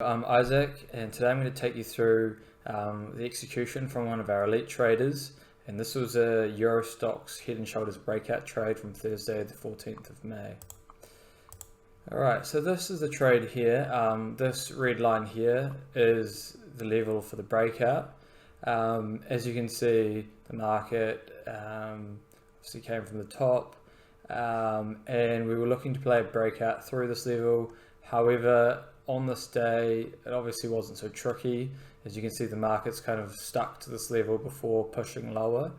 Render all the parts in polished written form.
I'm Isaac, and today I'm going to take you through the execution from one of our elite traders, and this was a EStoxx head and shoulders breakout trade from Thursday the 14th of May. Alright, so this is the trade here. This red line here is the level for the breakout. As you can see, the market obviously came from the top, and we were looking to play a breakout through this level. However, on this day, it obviously wasn't so tricky. As you can see, the market's kind of stuck to this level before pushing lower.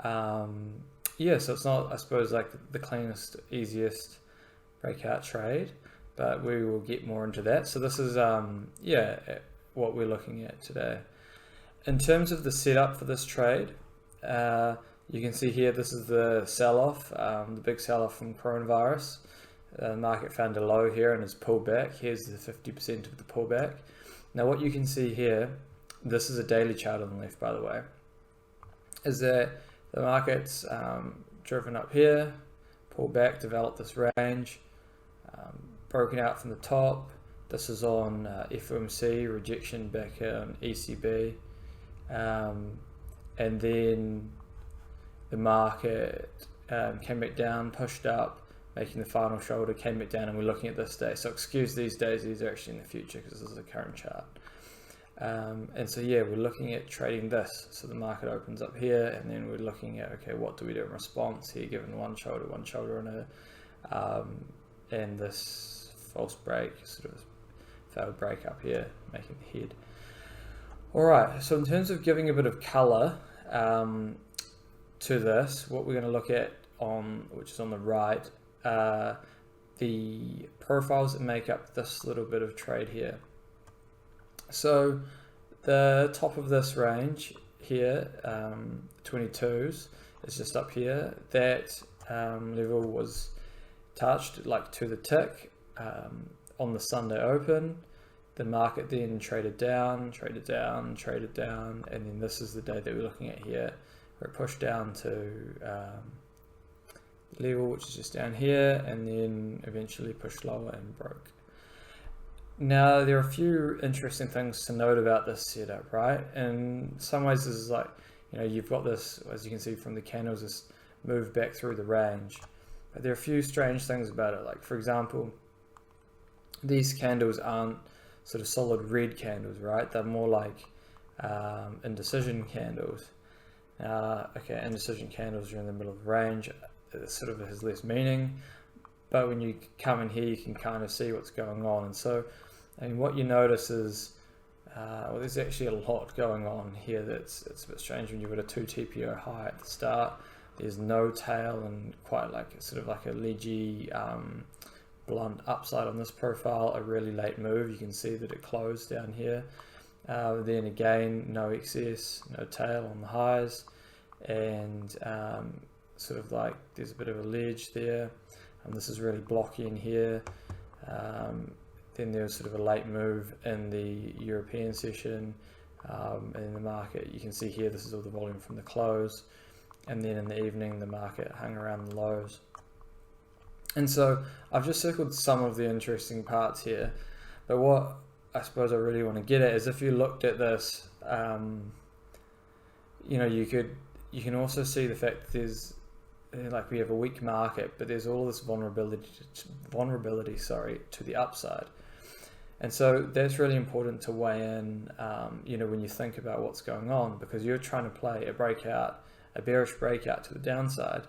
Yeah, so it's not, I suppose, like the cleanest, easiest breakout trade, but we will get more into that. So this is, yeah, what we're looking at today. In terms of the setup for this trade, you can see here, this is the sell-off, the big sell-off from coronavirus. The market found a low here and has pulled back. Here's the 50% of the pullback. Now what you can see here, this is a daily chart on the left, by the way, is that the market's driven up here, pulled back, developed this range, broken out from the top. This is on FOMC, rejection back on ECB, and then the market came back down, pushed up, making the final shoulder, came back down, and we're looking at this day. So excuse these days, these are actually in the future because this is a current chart. And so yeah, we're looking at trading this. So the market opens up here, and then we're looking at, okay, what do we do in response here, given one shoulder and this false break, sort of failed break up here, making the head. All right, so in terms of giving a bit of color to this, what we're going to look at which is on the right, the profiles that make up this little bit of trade here. So the top of this range here, 22s, is just up here. That level was touched like to the tick on the Sunday open. The market then traded down, and then this is the day that we're looking at here, where it pushed down to level, which is just down here, and then eventually pushed lower and broke. Now there are a few interesting things to note about this setup, right? In some ways this is like, you know, you've got this, as you can see from the candles, this move back through the range, but there are a few strange things about it. Like, for example, these candles aren't sort of solid red candles, right? They're more like indecision candles. Okay, indecision candles are in the middle of the range. It sort of has less meaning, but when you come in here, you can kind of see what's going on. And so, I mean, what you notice is, well, there's actually a lot going on here it's a bit strange. When you've got a 2 TPO high at the start, there's no tail and quite like sort of like a ledgy, blunt upside on this profile, a really late move. You can see that it closed down here. Then again, no excess, no tail on the highs, and sort of like there's a bit of a ledge there, and this is really blocky in here. Then there was sort of a late move in the European session, and in the market you can see here, this is all the volume from the close, and then in the evening the market hung around the lows. And so I've just circled some of the interesting parts here, but what I suppose I really want to get at is, if you looked at this, you know, you can also see the fact that there's, like, we have a weak market, but there's all this vulnerability to the upside. And so that's really important to weigh in, you know, when you think about what's going on, because you're trying to play a bearish breakout to the downside.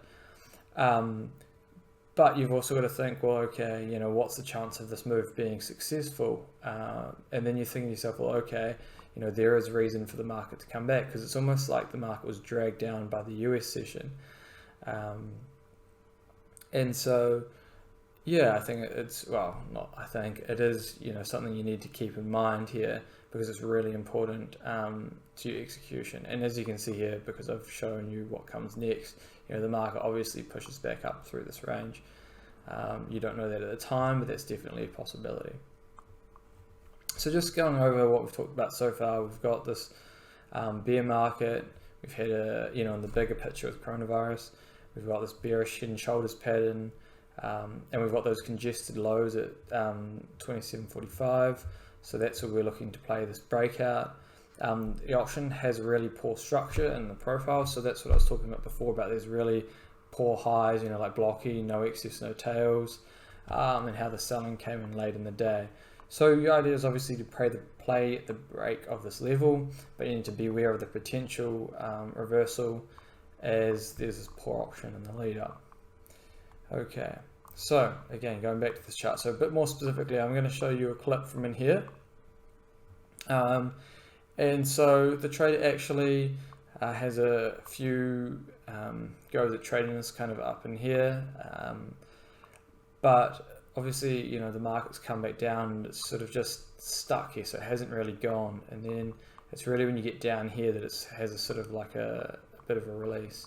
But you've also got to think, well, okay, you know, what's the chance of this move being successful? And then you think to yourself, well, okay, you know, there is reason for the market to come back, because it's almost like the market was dragged down by the US session. And so, yeah, I think it's, well, not I think, it is, you know, something you need to keep in mind here, because it's really important to your execution. And as you can see here, because I've shown you what comes next, you know, the market obviously pushes back up through this range. You don't know that at the time, but that's definitely a possibility. So just going over what we've talked about so far, we've got this bear market. We've had you know, in the bigger picture with coronavirus, we've got this bearish head and shoulders pattern. And we've got those congested lows at 27.45, So that's where we're looking to play this breakout. The option has a really poor structure in the profile, so that's what I was talking about before, about these really poor highs, you know, like blocky, no excess, no tails, and how the selling came in late in the day. So the idea is obviously to play the break of this level, but you need to be aware of the potential reversal, as there's this poor option in the lead up. Okay, so again, going back to this chart, so a bit more specifically, I'm going to show you a clip from in here. And so the trader actually has a few goes at trading this kind of up in here, but obviously, you know, the market's come back down and it's sort of just stuck here, so it hasn't really gone. And then it's really when you get down here that it has a sort of like a bit of a release.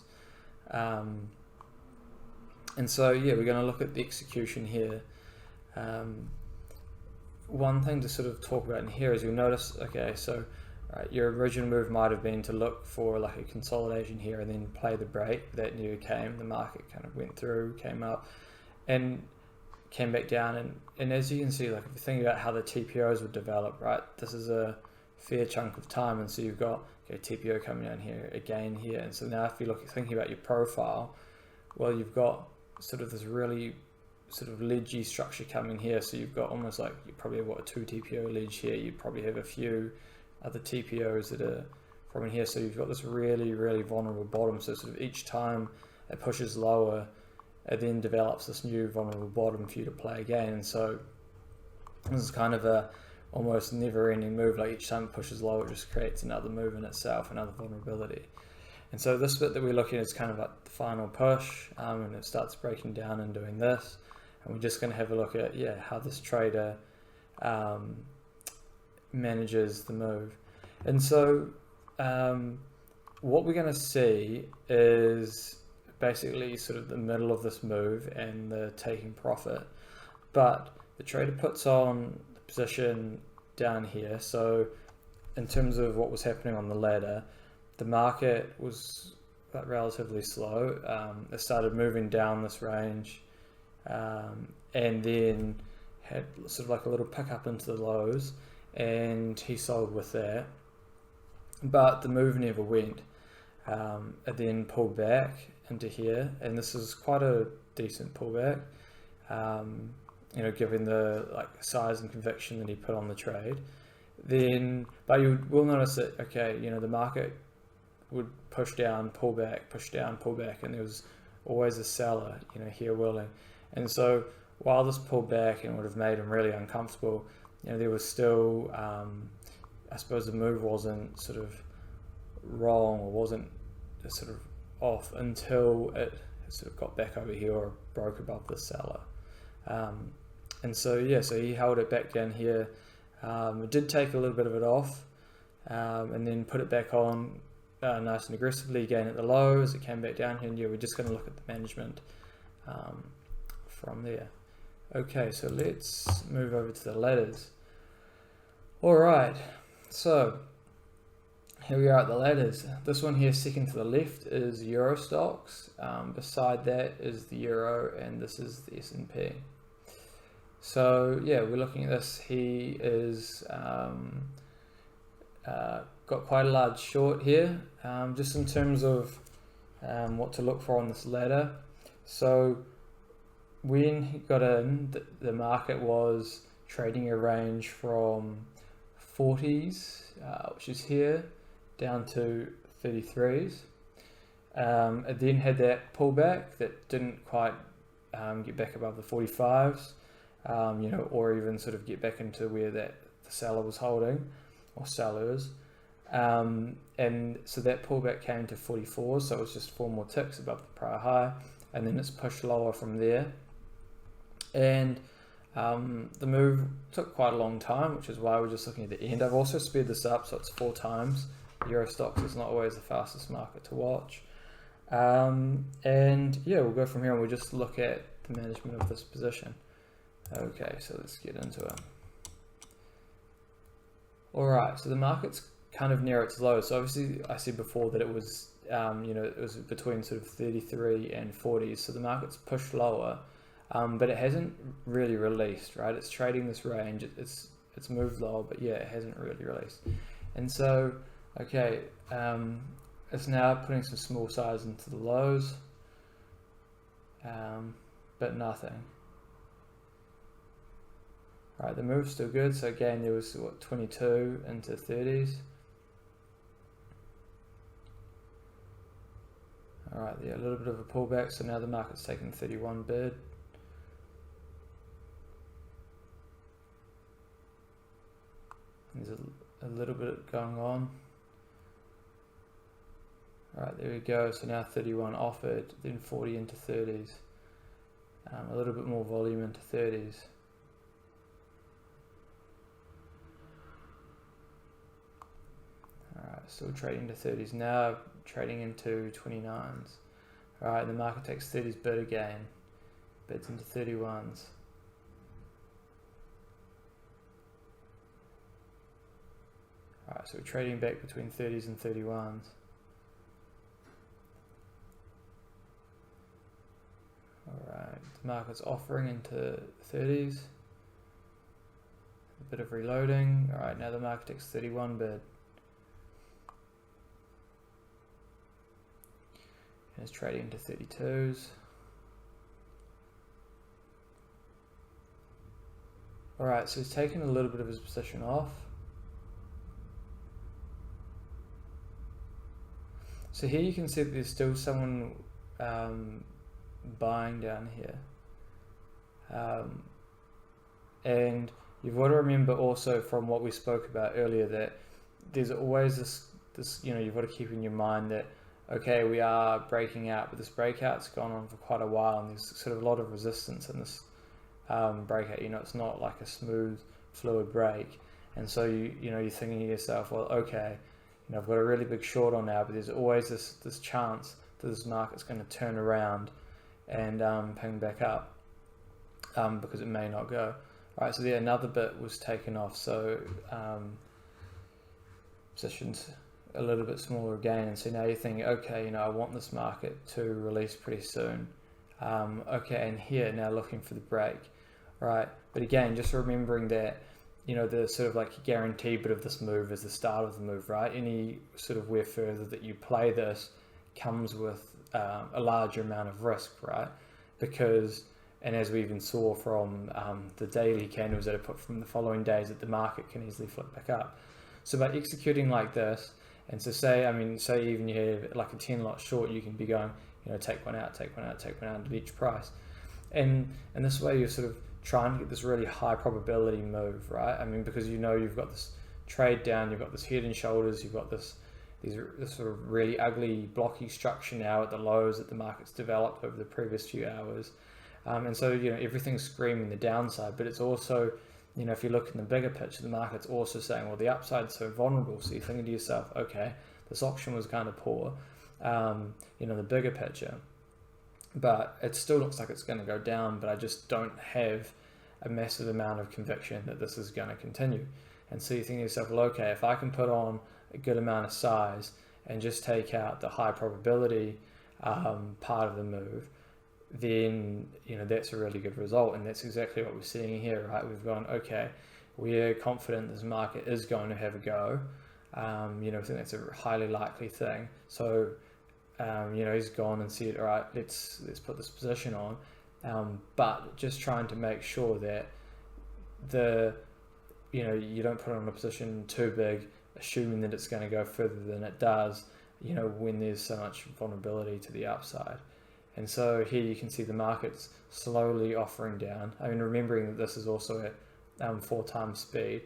And so yeah, we're going to look at the execution here. One thing to sort of talk about in here is you'll notice, okay, so your original move might have been to look for like a consolidation here and then play the break. That never came. The market kind of went through, came up, and came back down. And as you can see, like if you think about how the TPOs would develop, right, this is a fair chunk of time, and so you've got, okay, TPO coming down here again here, and so now if you're thinking about your profile, well, you've got sort of this really sort of ledgy structure coming here. So you've got almost like, you probably have what, a 2 TPO ledge here. You probably have a few other TPOs that are from in here. So you've got this really, really vulnerable bottom. So sort of each time it pushes lower, it then develops this new vulnerable bottom for you to play again. And so this is kind of a almost never-ending move. Like each time it pushes lower, it just creates another move in itself, another vulnerability. And so this bit that we're looking at is kind of like the final push, and it starts breaking down and doing this. And we're just going to have a look at, yeah, how this trader manages the move. And so what we're going to see is basically sort of the middle of this move and the taking profit. But the trader puts on the position down here. So in terms of what was happening on the ladder, the market was relatively slow. It started moving down this range, and then had sort of like a little pickup into the lows, and he sold with that. But the move never went. It then pulled back into here, and this is quite a decent pullback, you know, given the like size and conviction that he put on the trade. Then, but you will notice that, okay, you know, the market would push down, pull back, push down, pull back, and there was always a seller, you know, here willing. And so while this pulled back and would have made him really uncomfortable, you know, there was still, I suppose the move wasn't sort of wrong or wasn't sort of off until it sort of got back over here or broke above the seller. And so, yeah, so he held it back down here. It did take a little bit of it off, and then put it back on nice and aggressively again at the low as it came back down here. And yeah, we're just going to look at the management from there. Okay, so let's move over to the ladders. All right, so here we are at the ladders. This one here, second to the left, is EStoxx. Beside that is the Euro, and this is the S&P. So yeah, we're looking at this. He is got quite a large short here, just in terms of what to look for on this ladder. So when he got in, the market was trading a range from 40s, which is here, down to 33s. It then had that pullback that didn't quite get back above the 45s, you know, or even sort of get back into where that the seller was holding, or sellers. And so that pullback came to 44, so it was just 4 more ticks above the prior high, and then it's pushed lower from there. And the move took quite a long time, which is why we're just looking at the end. I've also sped this up, so it's 4 times. EStoxx is not always the fastest market to watch. And yeah, we'll go from here and we'll just look at the management of this position. Okay, so let's get into it. Alright, so the market's kind of near its low. So obviously I said before that it was, you know, it was between sort of 33 and 40s. So the market's pushed lower, but it hasn't really released, right? It's trading this range. It's it's moved lower, but yeah, it hasn't really released. And so, okay, it's now putting some small size into the lows, but nothing. Alright, the move's still good. So again, there was what, 22 into 30s. Alright, yeah, a little bit of a pullback. So now the market's taking 31 bid. There's a little bit going on. Alright, there we go. So now 31 offered, then 40 into 30s. A little bit more volume into 30s. Alright, still trading to 30s now, trading into 29s. Alright, the market takes 30s bid again, bids into 31s. Alright, so we're trading back between 30s and 31s. Alright, the market's offering into 30s. A bit of reloading. Alright, now the market takes 31 bid. And it's trading into 32s. Alright, so he's taken a little bit of his position off. So here you can see that there's still someone buying down here. And you've got to remember also from what we spoke about earlier that there's always this you've got to keep in your mind that, okay, we are breaking out, but this breakout's gone on for quite a while and there's sort of a lot of resistance in this breakout. It's not like a smooth, fluid break. And so you're thinking to yourself, well, okay, I've got a really big short on now, but there's always this chance that this market's going to turn around and ping back up because it may not go. Alright, so there another bit was taken off, so positions a little bit smaller again, and so now you're thinking, okay, I want this market to release pretty soon. Okay, and here now looking for the break, right? But again, just remembering that the sort of like guarantee bit of this move is the start of the move, right? Any sort of where further that you play this comes with a larger amount of risk, right? Because, and as we even saw from the daily candles that are put from the following days, that the market can easily flip back up. So by executing like this, and so say even you have like a 10 lot short, you can be going, take one out, take one out, take one out at each price. And this way you're sort of trying to get this really high probability move, right? Because you've got this trade down, you've got this head and shoulders, you've got this sort of really ugly blocky structure now at the lows that the market's developed over the previous few hours. And so, everything's screaming the downside, but it's also, if you look in the bigger picture, the market's also saying, well, the upside's so vulnerable. So you're thinking to yourself, okay, this auction was kind of poor, the bigger picture, but it still looks like it's going to go down, but I just don't have a massive amount of conviction that this is going to continue. And so you think to yourself, well, okay, if I can put on a good amount of size and just take out the high probability part of the move, then that's a really good result. And that's exactly what we're seeing here, right? We've gone, okay, we're confident this market is going to have a go. I think that's a highly likely thing. So he's gone and said, all right, let's put this position on, but just trying to make sure that you don't put on a position too big, assuming that it's going to go further than it does, when there's so much vulnerability to the upside. And so here you can see the market's slowly offering down. Remembering that this is also at 4 times speed,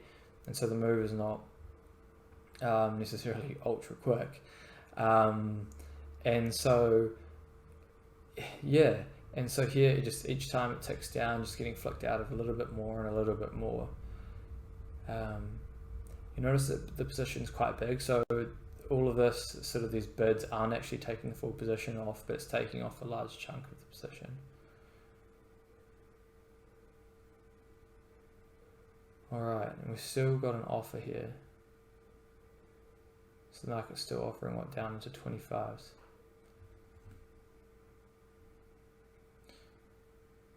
and so the move is not necessarily ultra quick. And so here just each time it ticks down, just getting flicked out of a little bit more and a little bit more. You notice that the position's quite big, so all of this, sort of these bids aren't actually taking the full position off, but it's taking off a large chunk of the position. Alright, and we've still got an offer here. So the market's still offering down into 25s.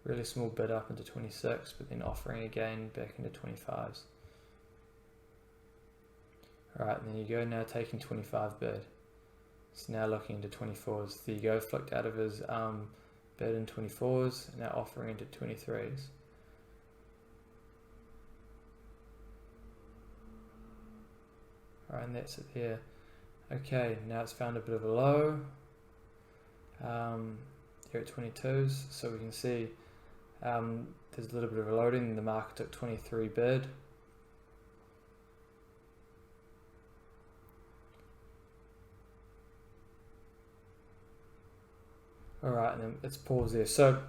Really small bid up into 26, but then offering again back into 25s. Alright, and then you go now taking 25 bid. It's now looking into 24s. There you go, flicked out of his bid in 24s, now offering into 23s. Alright, and that's it there. Okay, now it's found a bit of a low here at 22s, so we can see there's a little bit of a loading. The market took 23 bid. Alright, and then it's paused there. So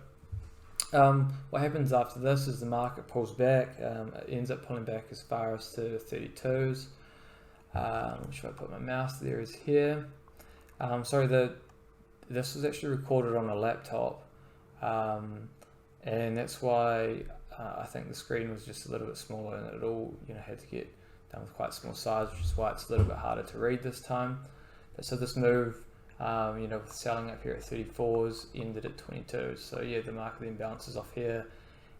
what happens after this is the market pulls back. It ends up pulling back as far as to 32s. Should I put my mouse? There is here. Sorry, this was actually recorded on a laptop, and that's why I think the screen was just a little bit smaller, and it all had to get done with quite small size, which is why it's a little bit harder to read this time. But so this move, with selling up here at 34s, ended at 22s. So yeah, the market then bounces off here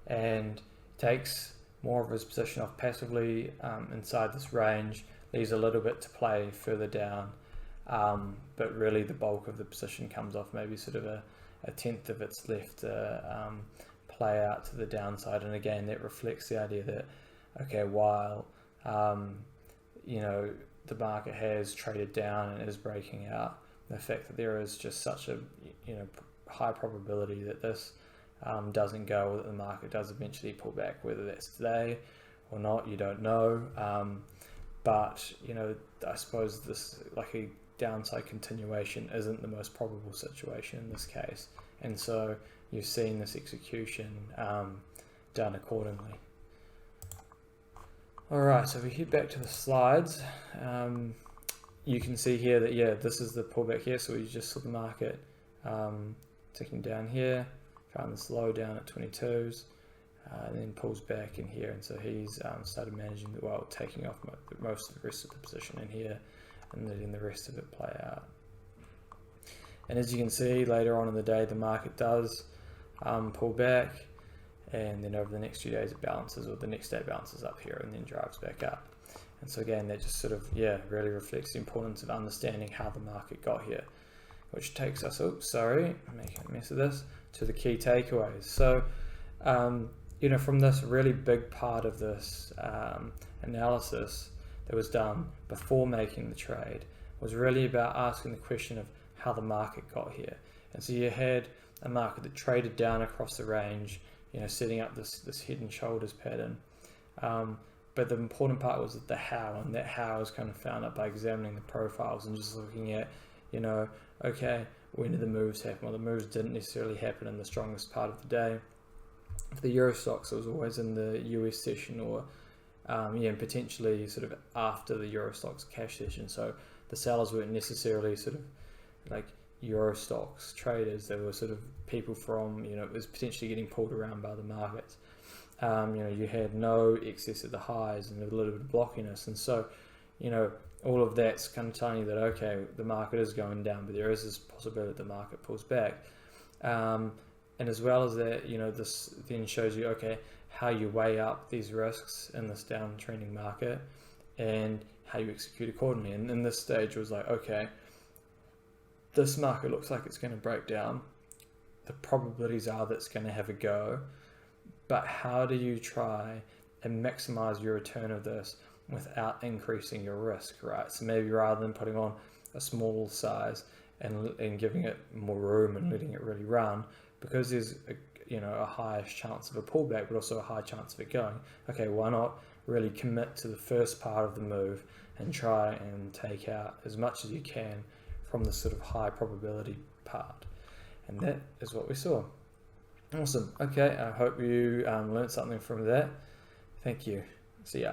and takes more of his position off passively inside this range, leaves a little bit to play further down, but really the bulk of the position comes off, maybe sort of a tenth of its left play out to the downside. And again, that reflects the idea that, okay, while the market has traded down and is breaking out, the fact that there is just such a high probability that this doesn't go, that the market does eventually pull back, whether that's today or not, you don't know. But I suppose this, like a downside continuation, isn't the most probable situation in this case, and so you've seen this execution done accordingly. Alright, so if we head back to the slides, you can see here that, yeah, this is the pullback here. So we just saw the market ticking down here, found this low down at 22s, and then pulls back in here. And so he's started managing, taking off most of the rest of the position in here and letting the rest of it play out. And as you can see, later on in the day, the market does pull back, and then over the next few days it balances, or the next day bounces up here and then drives back up. And so again, that just sort of, really reflects the importance of understanding how the market got here, which takes us, I'm making a mess of this, to the key takeaways. So, from this really big part of this analysis that was done before making the trade was really about asking the question of how the market got here. And so you had a market that traded down across the range, setting up this head and shoulders pattern. But the important part was the how, and that how is kind of found out by examining the profiles and just looking at, okay, when did the moves happen? Well, the moves didn't necessarily happen in the strongest part of the day. For the EStoxx, it was always in the US session, or and potentially sort of after the EStoxx cash session. So the sellers weren't necessarily sort of like EStoxx traders. They were sort of people from, it was potentially getting pulled around by the markets. You had no excess at the highs and a little bit of blockiness, and so all of that's kind of telling you that, okay, the market is going down, but there is this possibility that the market pulls back, and as well as that, this then shows you, okay, how you weigh up these risks in this downtrending market and how you execute accordingly. And in this stage, it was like, okay, this market looks like it's going to break down, the probabilities are that it's going to have a go, but how do you try and maximize your return of this without increasing your risk, right? So maybe rather than putting on a small size and giving it more room and letting it really run, because there's a higher chance of a pullback, but also a high chance of it going, okay, why not really commit to the first part of the move and try and take out as much as you can from the sort of high probability part. And that is what we saw. Awesome. Okay, I hope you learned something from that. Thank you. See ya.